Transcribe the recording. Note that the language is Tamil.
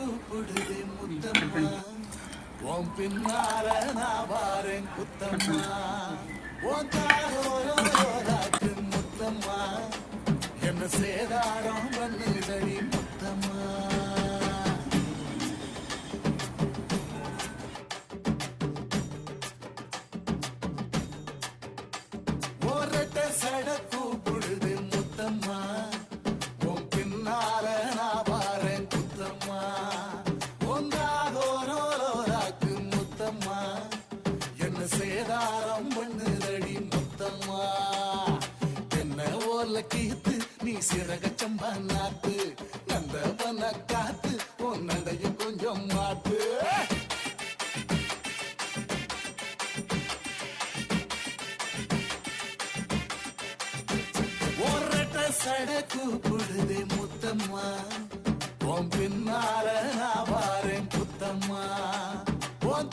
கூப்பிடுது முத்தம்மா உன் பின்னால நான் வாரேன் குத்தம்மா உன் தாரோராக்கு முத்தம்மா என்ன சேதாரம் பண்ணுதடி முத்தம்மா ஒரட்ட சட கூப்பிடுது முத்தம்மா உன் பின்னால நான் வாரேன் குத்தம்மா உன் தாரோராக்கு முத்தம்மா என்ன சேதாரம் பண்ணுதடி முத்தம்மா என்ன ஓல கீத்து நீ சிறக சம்பா நாத்து நந்தவன காத்து உன் நடையும் கொஞ்சம் மாத்து ஒரட்ட சட கூப்பிடுது முத்தம்மா உன் பின்னால நான் வாரேன் குத்தம்மா உன்